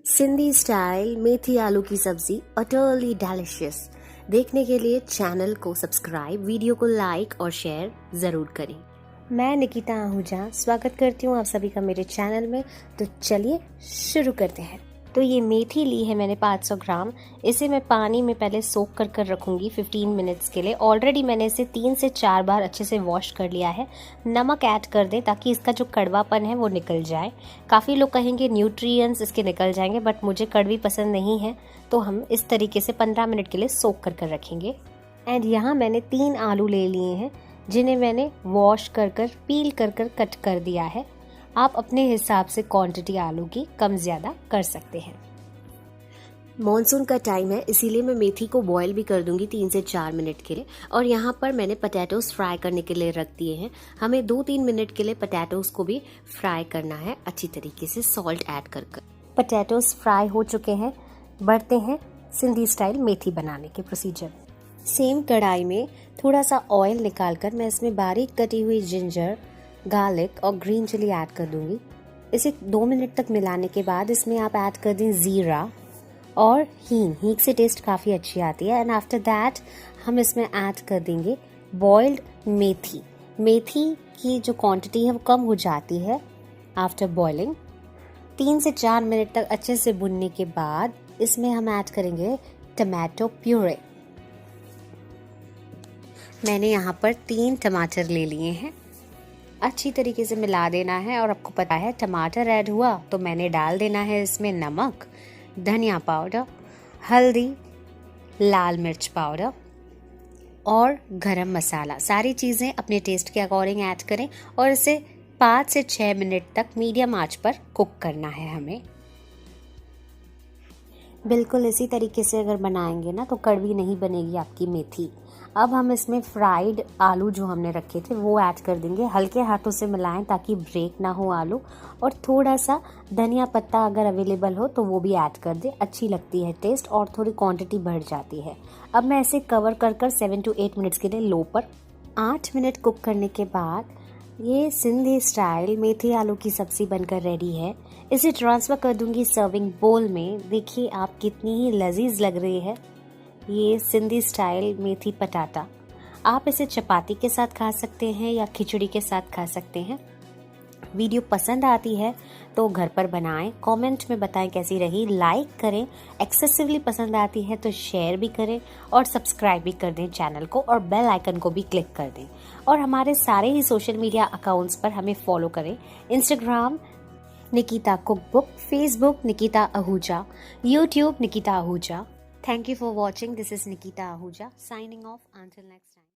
Sindhi style मेथी आलू की सब्जी अटरली डिलीशियस। देखने के लिए चैनल को सब्सक्राइब, वीडियो को लाइक और शेयर ज़रूर करें। मैं निकिता आहूजा स्वागत करती हूँ आप सभी का मेरे चैनल में। तो चलिए शुरू करते हैं। तो ये मेथी ली है मैंने 500 ग्राम। इसे मैं पानी में पहले सोक कर रखूँगी 15 मिनट्स के लिए। ऑलरेडी मैंने इसे 3 से 4 बार अच्छे से वॉश कर लिया है। नमक ऐड कर दें ताकि इसका जो कड़वापन है वो निकल जाए। काफ़ी लोग कहेंगे न्यूट्रिएंट्स इसके निकल जाएंगे, बट मुझे कड़वी पसंद नहीं है, तो हम इस तरीके से 15 मिनट के लिए सोक कर रखेंगे। एंड यहाँ मैंने 3 आलू ले लिए हैं जिन्हें मैंने वॉश कर पील कर कट कर दिया है। आप अपने हिसाब से क्वांटिटी आलू की कम ज़्यादा कर सकते हैं। मॉनसून का टाइम है, इसीलिए मैं मेथी को बॉईल भी कर दूंगी 3 से 4 मिनट के लिए। और यहाँ पर मैंने पोटैटोस फ्राई करने के लिए रख दिए हैं। हमें 2-3 मिनट के लिए पोटैटोस को भी फ्राई करना है अच्छी तरीके से सॉल्ट ऐड कर। पोटैटोस फ्राई हो चुके हैं। बढ़ते हैं सिंधी स्टाइल मेथी बनाने के प्रोसीजर। सेम कढ़ाई में थोड़ा सा ऑयल निकालकर मैं इसमें बारीक कटी हुई जिंजर, गार्लिक और ग्रीन चिली ऐड कर दूंगी। इसे 2 मिनट तक मिलाने के बाद इसमें आप ऐड कर दें ज़ीरा और हींग से टेस्ट काफ़ी अच्छी आती है। एंड आफ्टर दैट हम इसमें ऐड कर देंगे बॉइल्ड मेथी। मेथी की जो क्वांटिटी है वो कम हो जाती है आफ्टर बॉइलिंग। 3 से 4 मिनट तक अच्छे से भुनने के बाद इसमें हम ऐड करेंगे टमाटो प्यूरे। मैंने यहाँ पर 3 टमाटर ले लिए हैं। अच्छी तरीके से मिला देना है। और आपको पता है टमाटर ऐड हुआ तो मैंने डाल देना है इसमें नमक, धनिया पाउडर, हल्दी, लाल मिर्च पाउडर और गरम मसाला। सारी चीज़ें अपने टेस्ट के अकॉर्डिंग ऐड करें और इसे 5 से 6 मिनट तक मीडियम आंच पर कुक करना है हमें। बिल्कुल इसी तरीके से अगर बनाएंगे ना तो कड़वी नहीं बनेगी आपकी मेथी। अब हम इसमें फ्राइड आलू जो हमने रखे थे वो ऐड कर देंगे। हल्के हाथों से मिलाएं ताकि ब्रेक ना हो आलू। और थोड़ा सा धनिया पत्ता अगर अवेलेबल हो तो वो भी ऐड कर दें, अच्छी लगती है टेस्ट और थोड़ी क्वांटिटी बढ़ जाती है। अब मैं इसे कवर कर 7 to 8 मिनट्स के लिए लो पर 8 मिनट कुक करने के बाद ये सिंधी स्टाइल मेथी आलू की सब्जी बनकर रेडी है। इसे ट्रांसफ़र कर दूंगी सर्विंग बोल में। देखिए आप कितनी ही लजीज लग रही है ये सिंधी स्टाइल मेथी पटाटा। आप इसे चपाती के साथ खा सकते हैं या खिचड़ी के साथ खा सकते हैं। वीडियो पसंद आती है तो घर पर बनाएं, कमेंट में बताएं कैसी रही, लाइक करें। एक्सेसिवली पसंद आती है तो शेयर भी करें और सब्सक्राइब भी कर दें चैनल को और बेल आइकन को भी क्लिक कर दें। और हमारे सारे ही सोशल मीडिया अकाउंट्स पर हमें फॉलो करें। Instagram Nikita cookbook, Facebook Nikita Ahuja, YouTube Nikita Ahuja. Thank you for watching. This is Nikita Ahuja signing off. Until next time.